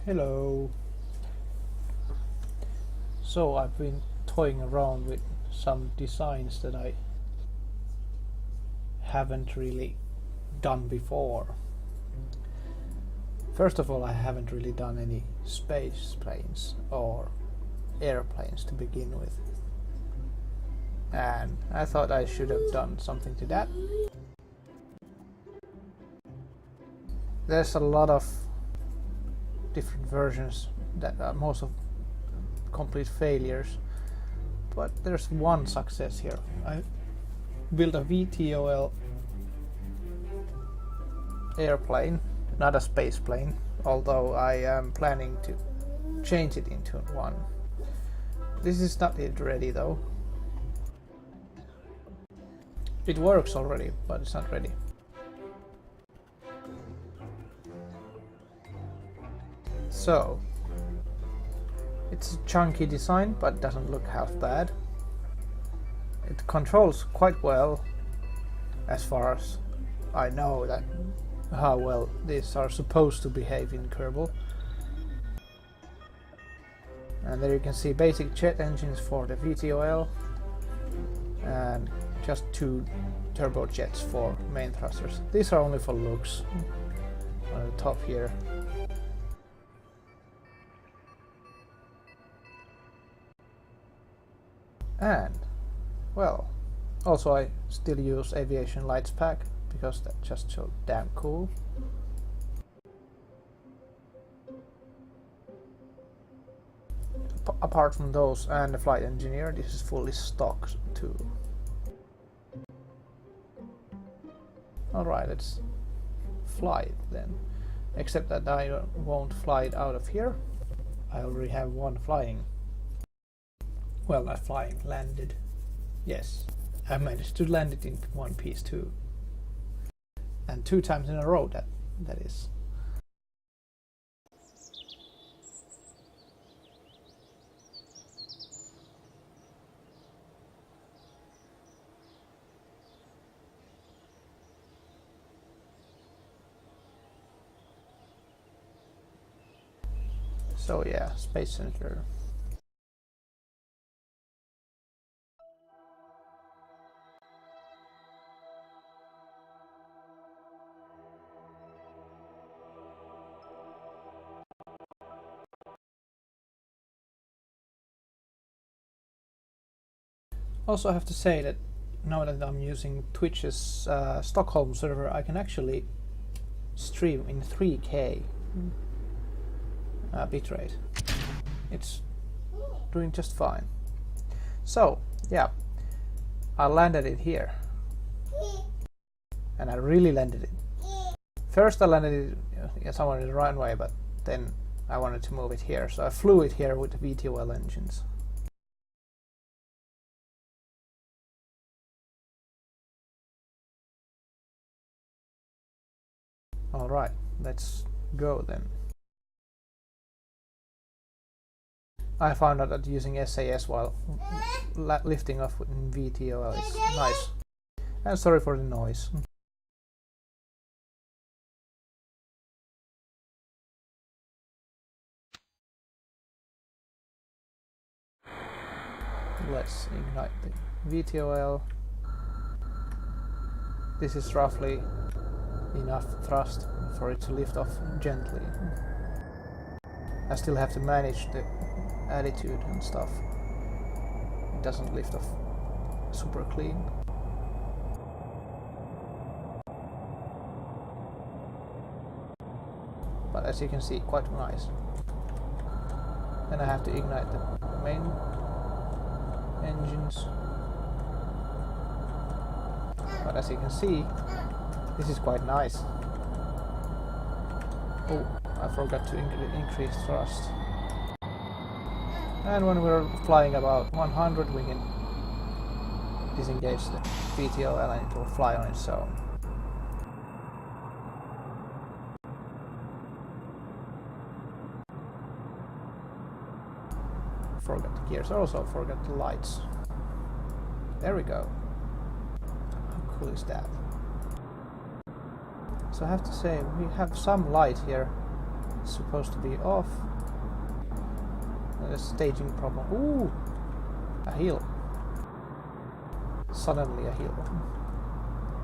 Hello. So I've been toying around with some designs that I haven't really done before. First of all, I haven't really done any space planes or airplanes to begin with. And I thought I should have done something to that. There's a lot of different versions that are most of complete failures, but there's one success here. I built a VTOL airplane, not a space plane, although I am planning to change it into one. This is not yet ready though. It works already, but it's not ready. So, it's a chunky design, but doesn't look half bad. It controls quite well, as far as I know that how well these are supposed to behave in Kerbal. And there you can see basic jet engines for the VTOL and just 2 turbojets for main thrusters. These are only for looks on the top here. And, well, also I still use aviation lights pack because that's just so damn cool. Apart from those and the flight engineer, this is fully stock too. Alright, let's fly it then. Except that I won't fly it out of here. I already have one flying. Well, not flying, landed. Yes, I managed to land it in one piece too. And 2 times in a row, that is. So yeah, Space Center. Also, I have to say that now that I'm using Twitch's Stockholm server, I can actually stream in 3K bitrate. It's doing just fine. So, yeah, I landed it here. And I really landed it. First I landed it somewhere in the runway, but then I wanted to move it here, so I flew it here with the VTOL engines. Alright, let's go then. I found out that using SAS while lifting off in VTOL is nice. And sorry for the noise. Let's ignite the VTOL. This is roughly enough thrust for it to lift off gently. I still have to manage the attitude and stuff. It doesn't lift off super clean. But as you can see, quite nice. Then I have to ignite the main engines. But as you can see, this is quite nice. Oh, I forgot to increase thrust. And when we're flying about 100, we can disengage the VTOL and it will fly on its own. Forgot the gears, also forgot the lights. There we go. How cool is that? So I have to say, we have some light here It's supposed to be off. A staging problem. Ooh! A hill. Suddenly a hill.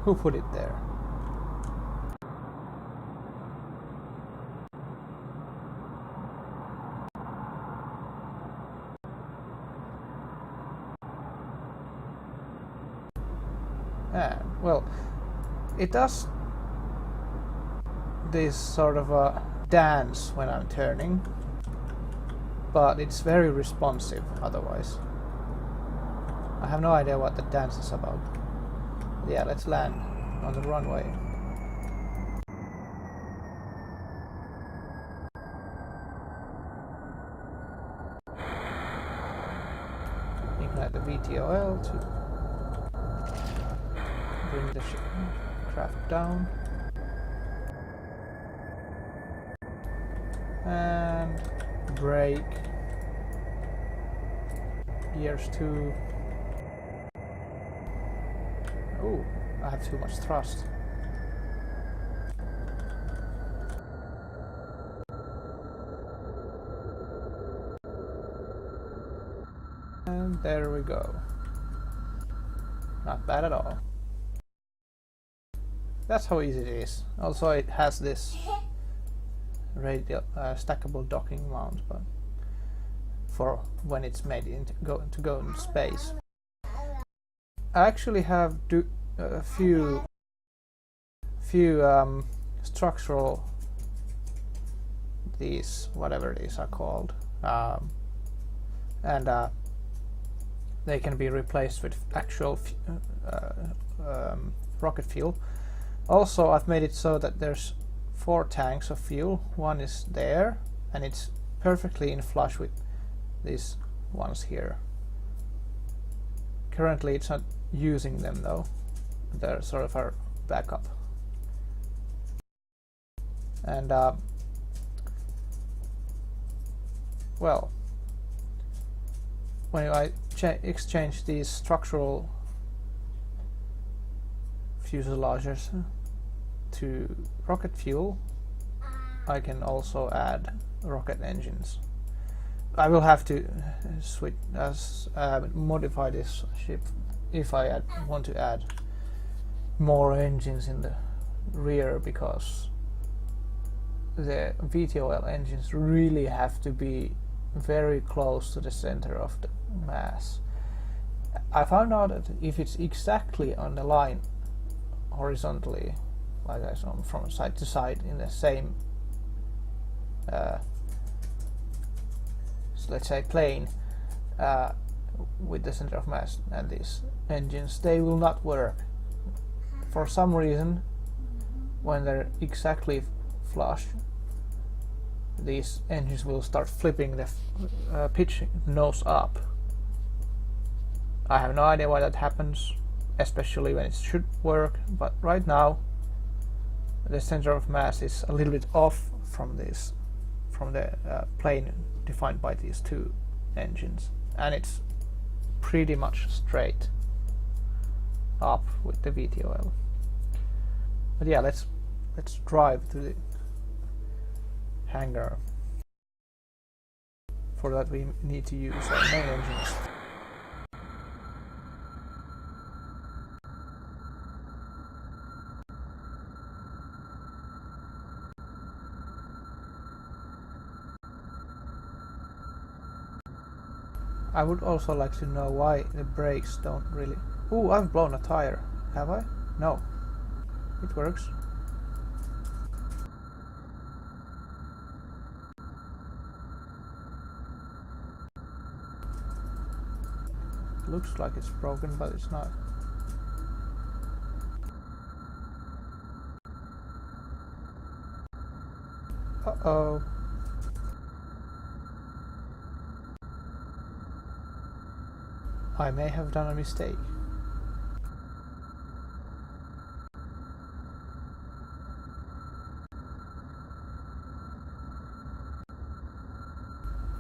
Who put it there? Well, it does this sort of a dance when I'm turning, but it's very responsive otherwise. I have no idea what the dance is about. Yeah, let's land on the runway. Ignite the VTOL to bring the craft down. And brake. Gears 2. Oh, I have too much thrust. And there we go. Not bad at all. That's how easy it is. Also, it has this radial stackable docking mount, but for when it's made to go into space. I actually have a few structural, these whatever these are called, and they can be replaced with actual rocket fuel. Also, I've made it so that there's 4 tanks of fuel. One is there, and it's perfectly in flush with these ones here. Currently, it's not using them though. They're sort of our backup. And well, when I exchange these structural fuselages to rocket fuel, I can also add rocket engines. I will have to switch modify this ship if I want to add more engines in the rear, because the VTOL engines really have to be very close to the center of the mass. I found out that if it's exactly on the line horizontally, like I saw from side to side in the same let's say plane with the center of mass and these engines, they will not work. For some reason, when they're exactly flush, these engines will start flipping the pitch nose up. I have no idea why that happens, especially when it should work, but right now the center of mass is a little bit off from this, from the plane defined by these 2 engines, and it's pretty much straight up with the VTOL. But yeah, let's drive to the hangar. For that we need to use our main engines. I would also like to know why the brakes don't really... Ooh, I've blown a tire. Have I? No. It works. Looks like it's broken, but it's not. Uh-oh. I may have done a mistake.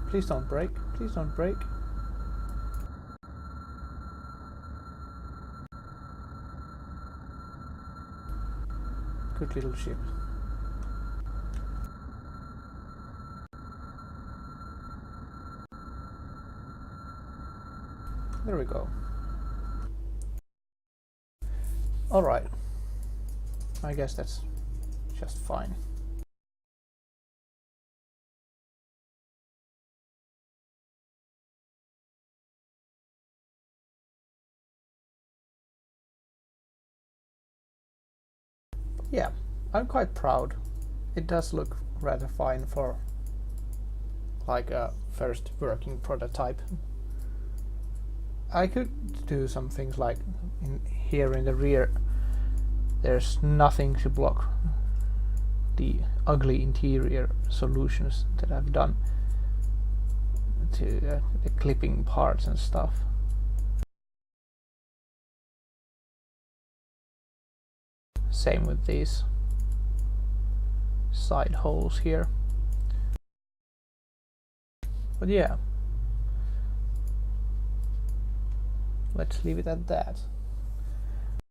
Please don't break. Please don't break. Good little ship. There we go. Alright. I guess that's just fine. Yeah, I'm quite proud. It does look rather fine for like a first working prototype. I could do some things like here in the rear there's nothing to block the ugly interior solutions that I've done to the clipping parts and stuff. Same with these side holes here. But yeah, let's leave it at that.